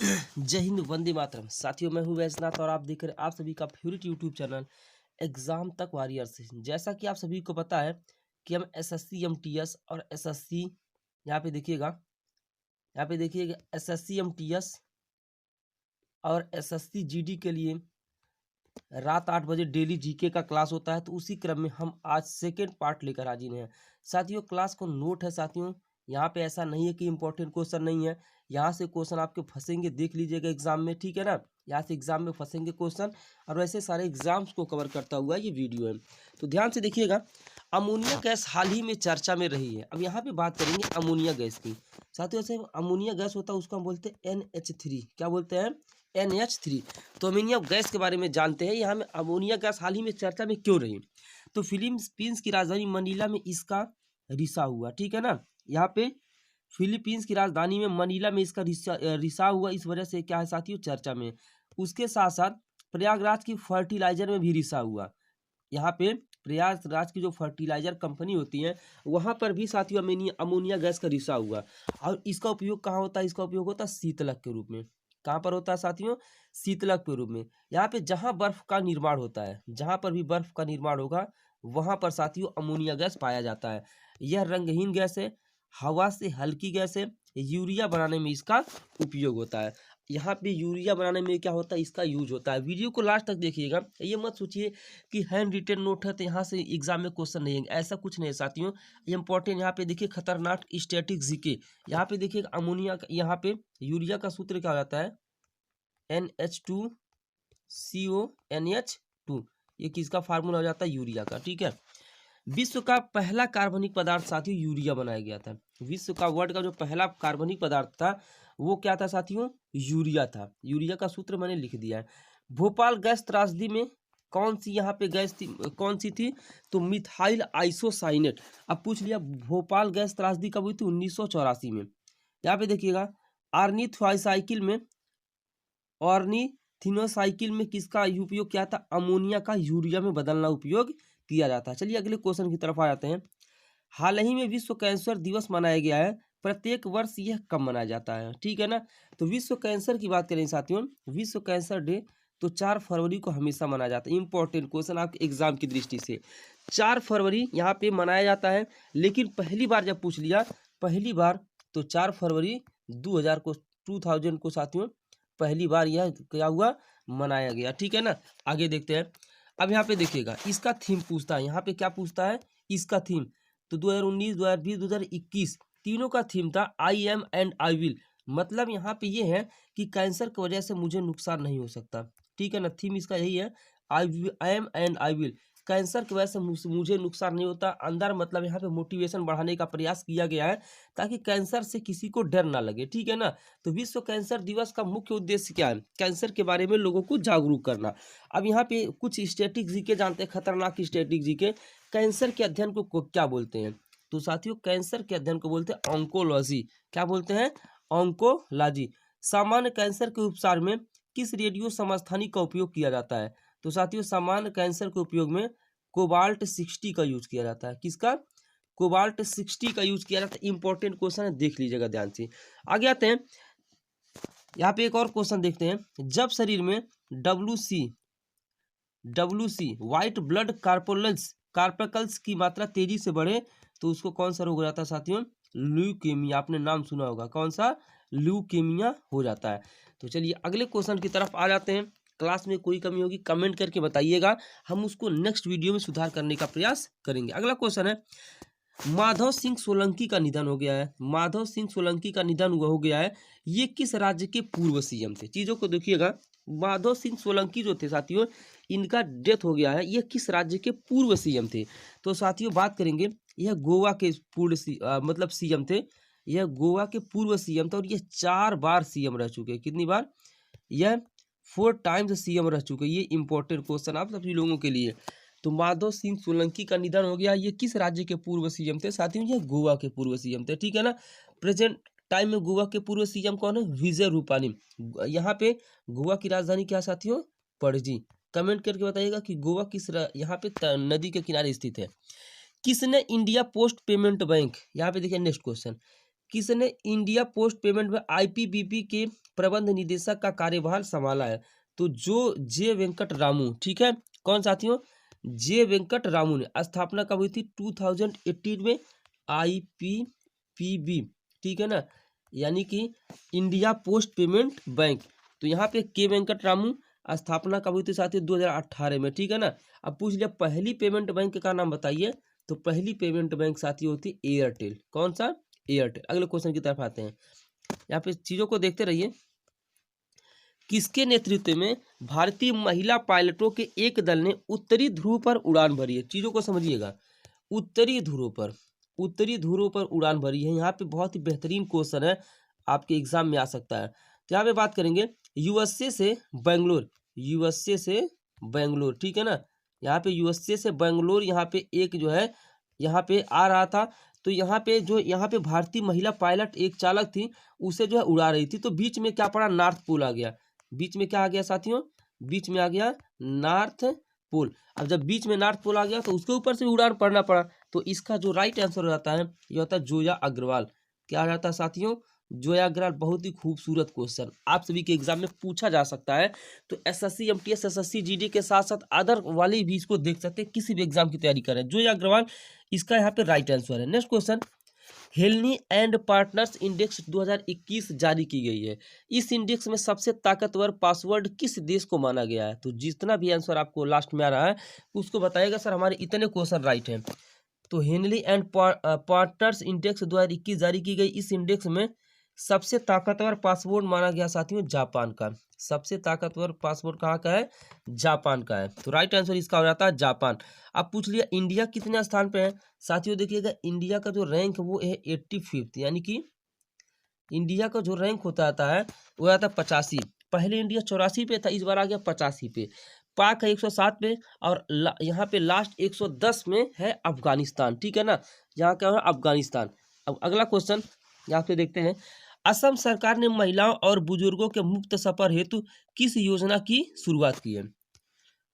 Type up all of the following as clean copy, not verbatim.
जय हिंद, वंदे मातरम। साथियों, मैं हूं वैजनाथ और आप देख रहे हैं आप सभी का फेवरेट यूट्यूब चैनल एग्जाम तक वॉरियर्स। जैसा कि आप सभी को पता है कि हम एसएससी एमटीएस और एसएससी यहाँ पे देखिएगा एसएससी एमटीएस और एसएससी जीडी के लिए रात 8 बजे डेली जीके का क्लास होता है। तो उसी क्रम में हम आज सेकेंड पार्ट लेकर हाजिर हैं। साथियों, क्लास को नोट है साथियों, यहाँ पे ऐसा नहीं है कि इंपॉर्टेंट क्वेश्चन नहीं है। यहाँ से क्वेश्चन आपके फंसेंगे, देख लीजिएगा एग्जाम में, ठीक है ना। यहाँ से एग्जाम में फंसेंगे क्वेश्चन और वैसे सारे एग्जाम्स को कवर करता हुआ ये वीडियो है। तो ध्यान से देखिएगा। अमोनिया गैस हाल ही में चर्चा में रही है। अब यहाँ पे बात करेंगे अमोनिया गैस की। साथियों, ऐसे अमोनिया गैस होता है उसको हम बोलते हैं NH3। क्या बोलते हैं? NH3। तो अमोनिया गैस के बारे में जानते हैं। यहाँ में अमोनिया गैस हाल ही में चर्चा में क्यों रही? तो फिलीपींस की राजधानी मनीला में इसका रिसाव हुआ, ठीक है ना। यहाँ पे फिलीपींस की राजधानी में मनीला में इसका रिसाव हुआ, इस वजह से क्या है साथियों, चर्चा में। उसके साथ साथ प्रयागराज की फर्टिलाइजर में भी रिसाव हुआ। यहाँ पे प्रयागराज की जो फर्टिलाइजर कंपनी होती है वहाँ पर भी साथियों अमोनिया गैस का रिसाव हुआ। और इसका उपयोग कहाँ होता है? इसका उपयोग होता है शीतलक के रूप में। कहाँ पर होता है साथियों? शीतलक के रूप में। यहाँ पे जहाँ बर्फ का निर्माण होता है, जहाँ पर भी बर्फ का निर्माण होगा वहाँ पर साथियों अमोनिया गैस पाया जाता है। यह रंगहीन गैस है, हवा से हल्की गैस है। यूरिया बनाने में इसका उपयोग होता है। यहाँ पे यूरिया बनाने में क्या होता है? इसका यूज होता है। वीडियो को लास्ट तक देखिएगा। ये मत सोचिए कि हैंड रिटेन नोट है तो यहाँ से एग्जाम में क्वेश्चन नहीं है, ऐसा कुछ नहीं है साथियों। ये इंपॉर्टेंट यहाँ पे देखिए, खतरनाक स्टैटिक जीके। यहाँ पे देखिए अमोनिया का, यहाँ पे यूरिया का सूत्र क्या हो जाता है? NH2CO NH2। ये किसका फार्मूला हो जाता है? यूरिया का, ठीक है। विश्व का पहला कार्बनिक पदार्थ साथियों यूरिया बनाया गया था। विश्व का वर्ल्ड का जो पहला कार्बनिक पदार्थ था वो क्या था साथियों? यूरिया था। यूरिया का सूत्र मैंने लिख दिया है। भोपाल गैस त्रासदी में कौन सी यहाँ पे गैस थी, कौन सी थी? तो मिथाइल आइसोसाइनेट। अब पूछ लिया भोपाल गैस त्रासदी कब हुई थी? 1984 में। यहाँ पे देखिएगा आर्निथ्राइसाइकिल में, ऑर्निथिनोसाइकिल में किसका उपयोग किया था? अमोनिया का यूरिया में बदलना उपयोग किया जाता है। चलिए अगले क्वेश्चन की तरफ आ जाते हैं। हाल ही में विश्व कैंसर दिवस मनाया गया है। प्रत्येक वर्ष यह कब मनाया जाता है? ठीक है ना। तो विश्व कैंसर की बात करें साथियों, विश्व कैंसर डे तो 4 फरवरी को हमेशा मनाया जाता है। इंपॉर्टेंट क्वेश्चन आपके एग्जाम की दृष्टि से, 4 फरवरी यहाँ पे मनाया जाता है। लेकिन पहली बार जब पूछ लिया, पहली बार तो 4 फरवरी 2000 को साथियों पहली बार यह क्या हुआ? मनाया गया, ठीक है ना। आगे देखते हैं। अब यहाँ पे देखिएगा इसका थीम पूछता है। यहाँ पे क्या पूछता है? इसका थीम। तो 2019, 2020, 2021 तीनों का थीम था I am and I will. मतलब यहाँ पे ये है कि कैंसर की वजह से मुझे नुकसान नहीं हो सकता, ठीक है ना। थीम इसका यही है, I am and I will. Cancer की वजह से मुझे नुकसान नहीं होता। अंदर मतलब यहाँ पे मोटिवेशन बढ़ाने का प्रयास किया गया है ताकि कैंसर से किसी को डर ना लगे, ठीक है ना। तो विश्व कैंसर दिवस का मुख्य उद्देश्य क्या है? कैंसर के बारे में लोगों को जागरूक करना। अब यहाँ पे कुछ स्टैटिक जीके जानते हैं, खतरनाक स्टैटिक जीके। कैंसर के अध्ययन को क्या बोलते हैं? तो साथियों कैंसर के अध्ययन को बोलते हैं ऑन्कोलॉजी। क्या बोलते हैं? ऑन्कोलॉजी। सामान्य कैंसर के उपचार में किस रेडियो समस्थानिक का उपयोग किया जाता है? तो साथियों सामान्य कैंसर के उपयोग में कोबाल्ट 60 का यूज किया जाता है। किसका? कोबाल्ट 60 का यूज किया जाता है। इंपॉर्टेंट क्वेश्चन है, देख लीजिएगा ध्यान से। आगे आते हैं। यहाँ पे एक और क्वेश्चन देखते हैं। जब शरीर में WC व्हाइट ब्लड कार्पकल्स की मात्रा तेजी से बढ़े तो उसको कौन सा रोग हो जाता है साथियों? ल्यूकेमिया। आपने नाम सुना होगा, कौन सा? ल्यूकेमिया हो जाता है। तो चलिए अगले क्वेश्चन की तरफ आ जाते हैं। क्लास में कोई कमी होगी कमेंट करके बताइएगा, हम उसको नेक्स्ट वीडियो में सुधार करने का प्रयास करेंगे। अगला क्वेश्चन है, माधव सिंह सोलंकी का निधन हो गया है। माधव सिंह सोलंकी का निधन हो गया है। ये किस राज्य के पूर्व सीएम थे? चीजों को देखिएगा। माधव सिंह सोलंकी जो थे साथियों, इनका डेथ हो गया है। ये किस राज्य के पूर्व सीएम थे? तो साथियों बात करेंगे, यह गोवा के मतलब सीएम थे। यह गोवा के पूर्व सीएम थे और यह 4 बार सीएम रह चुके हैं। कितनी बार? यह 4 टाइम्स सीएम रह चुके हैं। ये इंपॉर्टेंट क्वेश्चन आप सभी लोगों के लिए। तो माधव सिंह सोलंकी का निधन हो गया। ये किस राज्य के पूर्व सीएम थे साथियों? ये गोवा के पूर्व सीएम थे, ठीक है ना। प्रेजेंट टाइम में गोवा के पूर्व सीएम कौन है? विजय रूपानी। यहाँ पे गोवा की राजधानी क्या साथियों? पणजी। कमेंट करके बताइएगा कि गोवा किस यहाँ पे नदी के किनारे स्थित है। किसने इंडिया पोस्ट पेमेंट बैंक, यहाँ पे देखिए नेक्स्ट क्वेश्चन, किसने इंडिया पोस्ट पेमेंट में आईपीबीपी के प्रबंध निदेशक का कार्यभार संभाला है? तो जो जे वेंकट रामू, ठीक है। कौन साथियों? जे वेंकट रामू ने। स्थापना कब हुई थी? 2018 में आईपीपीबी, ठीक है ना, यानी कि इंडिया पोस्ट पेमेंट बैंक। तो यहाँ पे के वेंकट रामू, स्थापना कब हुई थी साथियों? 2018 में, ठीक है ना। अब पूछ लिया पहली पेमेंट बैंक का नाम बताइए, तो पहली पेमेंट बैंक साथियों होती एयरटेल। कौन सा? एयरटेल। अगले क्वेश्चन की तरफ आते हैं, यहाँ पे चीजों को देखते रहिए। किसके नेतृत्व में भारतीय महिला पायलटों के एक दल ने उत्तरी ध्रुव पर उड़ान भरी है? चीजों को समझिएगा, उत्तरी ध्रुव पर उड़ान भरी है। यहाँ पे बहुत ही बेहतरीन क्वेश्चन है, आपके एग्जाम में आ सकता है। तो यहाँ पे बात करेंगे यूएसए से बेंगलोर, ठीक है ना। यहाँ पे यूएसए से बेंगलोर, यहाँ पे एक जो है यहाँ पे आ रहा था। तो यहाँ पे भारतीय महिला पायलट एक चालक थी, उसे जो है उड़ा रही थी। तो बीच में क्या पड़ा? नॉर्थ पोल आ गया। बीच में क्या आ गया साथियों? बीच में आ गया नॉर्थ पोल। अब जब बीच में नॉर्थ पोल आ गया तो उसके ऊपर से उड़ान पड़ना पड़ा। तो इसका जो राइट आंसर हो जाता है ये होता है जोया अग्रवाल। क्या आ जाता है साथियों? जोया अग्रवाल। बहुत ही खूबसूरत क्वेश्चन आप सभी के एग्जाम में पूछा जा सकता है। तो एसएससी एमटीएस एसएससी जीडी के साथ साथ अदर वाले भी इसको देख सकते हैं, किसी भी एग्जाम की तैयारी करें। जोया अग्रवाल इसका यहाँ पे राइट आंसर है। नेक्स्ट क्वेश्चन, हेलनी एंड पार्टनर्स इंडेक्स 2021 जारी की गई है। इस इंडेक्स में सबसे ताकतवर पासवर्ड किस देश को माना गया है? तो जितना भी आंसर आपको लास्ट में आ रहा है उसको बताइएगा सर हमारे इतने क्वेश्चन राइट हैं। तो हेनली एंड पार्टनर्स इंडेक्स 2021 जारी की गई। इस इंडेक्स में सबसे ताकतवर पासपोर्ट माना गया साथियों जापान का। सबसे ताकतवर पासपोर्ट कहाँ का है? जापान का है। तो राइट आंसर इसका हो जाता है जापान। अब पूछ लिया इंडिया कितने स्थान पे है साथियों? देखिएगा इंडिया का जो रैंक वो है 85th, यानी कि इंडिया का जो रैंक होता है वो आता है 85। पहले इंडिया 84 पे था, इस बार आ गया 85 पे। पाक है 107 पे, और यहाँ पे लास्ट 110 में है अफगानिस्तान, ठीक है ना। यहाँ क्या है? अफगानिस्तान। अब अगला क्वेश्चन यहाँ पे देखते हैं, असम सरकार ने महिलाओं और बुजुर्गों के मुफ्त सफर हेतु किस योजना की शुरुआत की है?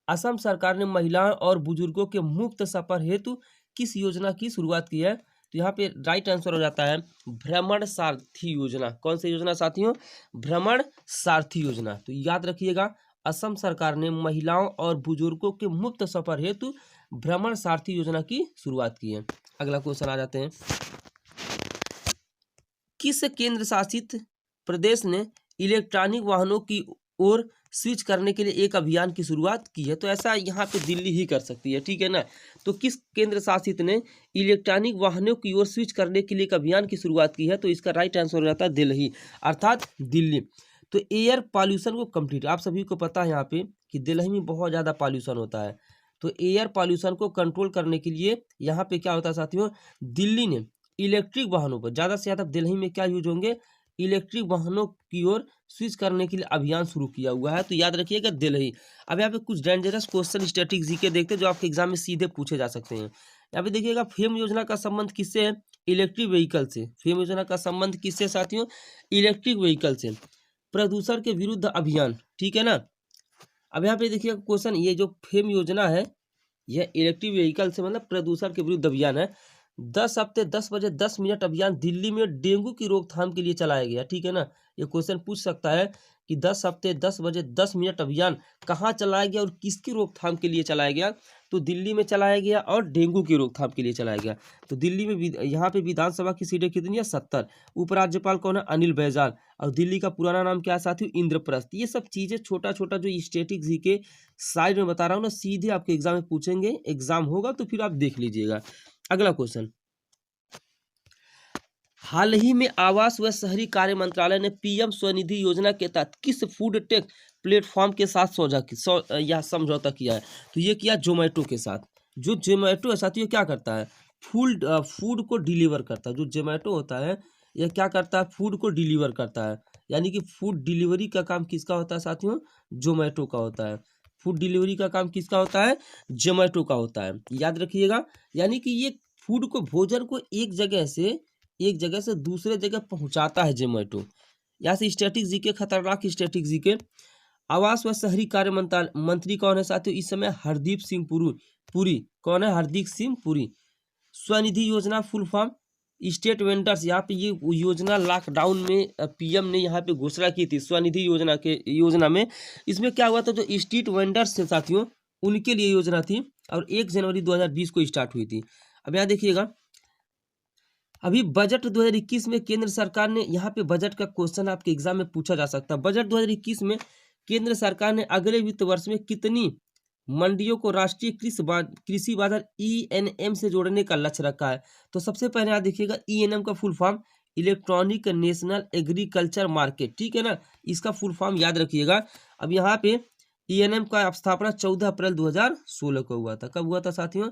असम सरकार ने महिलाओं और बुजुर्गों के मुफ्त सफर हेतु किस योजना की शुरुआत की है? तो यहाँ पे राइट आंसर हो जाता है भ्रमण सारथी योजना। कौन सी योजना साथियों? भ्रमण सारथी योजना। तो याद रखिएगा असम सरकार ने महिलाओं और बुजुर्गों के मुफ्त सफर हेतु भ्रमण सारथी योजना की शुरुआत की है। अगला क्वेश्चन आ जाते हैं, किस केंद्र शासित प्रदेश ने इलेक्ट्रॉनिक वाहनों की ओर स्विच करने के लिए एक अभियान की शुरुआत की है? तो ऐसा यहाँ पे दिल्ली ही कर सकती है, ठीक है ना। तो किस केंद्र शासित ने इलेक्ट्रॉनिक वाहनों की ओर स्विच करने के लिए एक अभियान की शुरुआत की है? तो इसका राइट आंसर हो जाता है दिल्ली, अर्थात दिल्ली। तो एयर पॉल्यूशन को कंप्लीट, आप सभी को पता है यहाँ पे कि दिल्ली में बहुत ज़्यादा पॉल्यूशन होता है। तो एयर पॉल्यूशन को कंट्रोल करने के लिए यहाँ पे क्या होता है साथियों? दिल्ली ने इलेक्ट्रिक वाहनों पर ज़्यादा से ज़्यादा दिल्ली में क्या यूज होंगे? इलेक्ट्रिक वाहनों की ओर स्विच करने के लिए अभियान शुरू किया हुआ है। तो याद रखिएगा दिल्ली। अब यहाँ पे कुछ डेंजरस क्वेश्चन स्टैटिक जीके देखते हैं जो आपके एग्जाम में सीधे पूछे जा सकते हैं। यहाँ पे देखिएगा फेम योजना का संबंध किससे है? इलेक्ट्रिक व्हीकल से। फेम योजना का संबंध किससे साथियों? इलेक्ट्रिक व्हीकल से। प्रदूषण के विरुद्ध अभियान, ठीक है ना। अब यहाँ पे देखिएगा क्वेश्चन, ये जो फेम योजना है यह इलेक्ट्रिक व्हीकल से मतलब प्रदूषण के विरुद्ध अभियान है। 10 हफ्ते 10 बजे 10 मिनट अभियान दिल्ली में डेंगू की रोकथाम के लिए चलाया गया, ठीक है ना। ये क्वेश्चन पूछ सकता है कि 10 हफ्ते 10 बजे 10 मिनट अभियान कहाँ चलाया गया और किसकी रोकथाम के लिए चलाया गया? तो दिल्ली में चलाया गया और डेंगू की रोकथाम के लिए चलाया गया। तो दिल्ली में यहाँ पे विधानसभा की सीटें कितनी है? 70। उपराज्यपाल कौन है? अनिल बैजल। और दिल्ली का पुराना नाम क्या है साथियों? इंद्रप्रस्थ। ये सब चीजें छोटा छोटा जो स्टैटिक जी के साइड में बता रहा हूँ ना, सीधे आपके एग्जाम में पूछेंगे। एग्जाम होगा तो फिर आप देख लीजिएगा। अगला क्वेश्चन, हाल ही में आवास व शहरी कार्य मंत्रालय ने पीएम स्वनिधि योजना के तहत किस फूड टेक प्लेटफॉर्म के साथ समझौता किया है? तो ये किया जोमेटो के साथ। जो जोमेटो है साथियों क्या करता है? फूड को डिलीवर करता है। जो जोमेटो होता है यह क्या करता है? फूड को डिलीवर करता है। यानी कि फूड डिलीवरी का काम किसका होता है साथियों? जोमेटो का होता है। फूड डिलीवरी का काम किसका होता है? जोमेटो का होता है, याद रखिएगा। यानी कि ये फूड को, भोजन को एक जगह से दूसरे जगह पहुंचाता है जोमेटो। यहाँ से स्टैटिक जीके, खतरनाक स्टैटिक जीके। आवास व शहरी कार्य मंत्री कौन है साथियों इस समय? हरदीप सिंह पुरी। कौन है? हरदीप सिंह पुरी। स्वनिधि योजना फुल फॉर्म? स्टेट वेंडर्स, यहाँ पे ये योजना लॉकडाउन में पीएम ने यहाँ पे घोषणा की थी स्वनिधि योजना में। इसमें क्या हुआ था, जो स्ट्रीट वेंडर्स थे साथियों, उनके लिए योजना थी और 1 जनवरी 2020 को स्टार्ट हुई थी। अब यहाँ देखिएगा, अभी बजट 2021 में केंद्र सरकार ने, यहाँ पे बजट का क्वेश्चन आपके एग्जाम में पूछा जा सकता है। बजट 2021 में केंद्र सरकार ने अगले वित्त वर्ष में कितनी मंडियों को राष्ट्रीय कृषि बाजार ENM से जोड़ने का लक्ष्य रखा है? तो सबसे पहले आप देखिएगा, ENM का full form electronic national agriculture market, ठीक है ना, इसका फुल फॉर्म याद रखिएगा। अब यहाँ पे ENM का स्थापना 14 अप्रैल 2016 को हुआ था। कब हुआ था साथियों?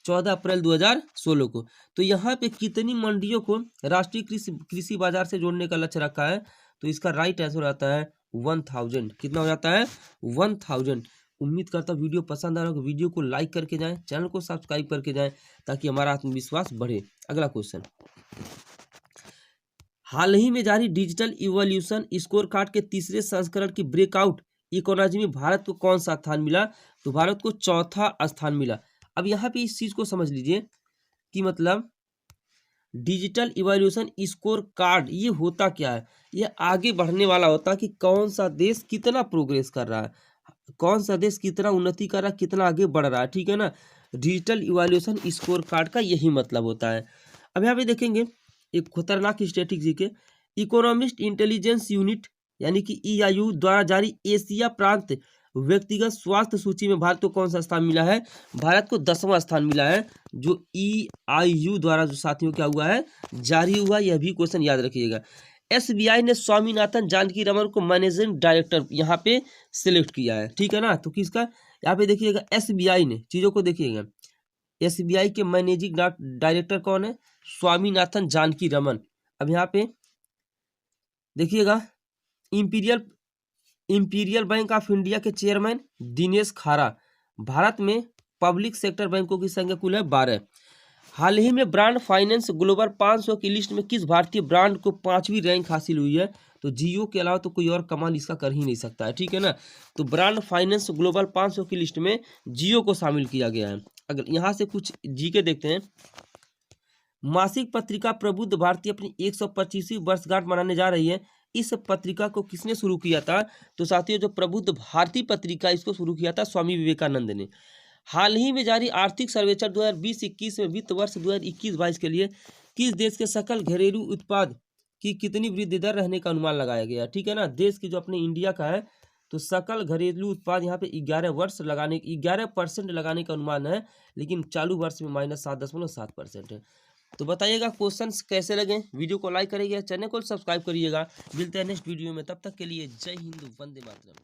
14 अप्रैल 2016 को। तो यहाँ पे कितनी मंडियों को राष्ट्रीय कृषि बाजार से जोड़ने का लक्ष्य रखा है? तो इसका राइट आंसर आता है 1000। कितना हो जाता है? 1000। उम्मीद करता हूँ वीडियो पसंद आ रहा होगा। वीडियो को लाइक करके जाएं, चैनल को सब्सक्राइब करके जाएं, ताकि हमारा आत्मविश्वास बढ़े। अगला क्वेश्चन, हाल ही में जारी डिजिटल इवोल्यूशन स्कोर कार्ड के तीसरे संस्करण की ब्रेकआउट इकोनॉमी में भारत को कौन सा स्थान मिला? तो भारत को चौथा स्थान मिला। अब यहाँ पे इस चीज को समझ लीजिए कि मतलब डिजिटल इवोल्यूशन स्कोर कार्ड ये होता क्या है? ये आगे बढ़ने वाला होता है कि कौन सा देश कितना प्रोग्रेस कर रहा है, कौन सा देश कितना उन्नति कर रहा है, कितना आगे बढ़ रहा है, ठीक है ना। डिजिटल इवोल्यूशन स्कोर कार्ड का यही मतलब होता है। अब यहाँ पे देखेंगे एक खतरनाक स्ट्रेटेजी के, इकोनॉमिस्ट इंटेलिजेंस यूनिट यानी कि EIU द्वारा जारी एशिया प्रांत व्यक्तिगत स्वास्थ्य सूची में भारत को कौन सा स्थान मिला है? भारत को 10वां स्थान मिला है, जो EIU द्वारा जो साथियों क्या हुआ है, जारी हुआ। यह भी क्वेश्चन याद रखिएगा। SBI ने स्वामीनाथन जानकी रमन को मैनेजिंग डायरेक्टर यहाँ पे सिलेक्ट किया है, ठीक है ना। तो किसका? यहाँ पे देखिएगा SBI ने, चीजों को देखिएगा, SBI के मैनेजिंग डायरेक्टर कौन है? स्वामीनाथन जानकी रमन। अब यहाँ पे देखिएगा, इंपीरियल बैंक ऑफ इंडिया के चेयरमैन दिनेश खारा। भारत में पब्लिक सेक्टर बैंकों की संख्या कुल है 12। हाल ही में ब्रांड फाइनेंस ग्लोबल 500 की लिस्ट में किस भारतीय ब्रांड को 5वीं रैंक हासिल हुई है? तो जियो के अलावा तो कोई और कमाल इसका कर ही नहीं सकता है, ठीक है ना। तो ब्रांड फाइनेंस ग्लोबल 500 की लिस्ट में जियो को शामिल किया गया है। अगर यहाँ से कुछ जीके देखते हैं, मासिक पत्रिका प्रबुद्ध भारती अपनी 125वीं वर्षगांठ मनाने जा रही है। इस पत्रिका को किसने शुरू किया था? तो साथियों, जो प्रबुद्ध भारती पत्रिका, इसको शुरू किया था स्वामी विवेकानंद ने। हाल ही में जारी आर्थिक सर्वेक्षण 2020-21 में वित्त वर्ष 2021-22 के लिए किस देश के सकल घरेलू उत्पाद की कितनी वृद्धि दर रहने का अनुमान लगाया गया, ठीक है ना। देश की जो अपने इंडिया का है, तो सकल घरेलू उत्पाद यहाँ पे 11% लगाने का अनुमान है, लेकिन चालू वर्ष में -7.7% है। तो बताइएगा क्वेश्चंस कैसे लगे। वीडियो को लाइक करिएगा, चैनल को सब्सक्राइब करिएगा। मिलते हैं नेक्स्ट वीडियो में, तब तक के लिए जय हिंद, वंदे मातरम।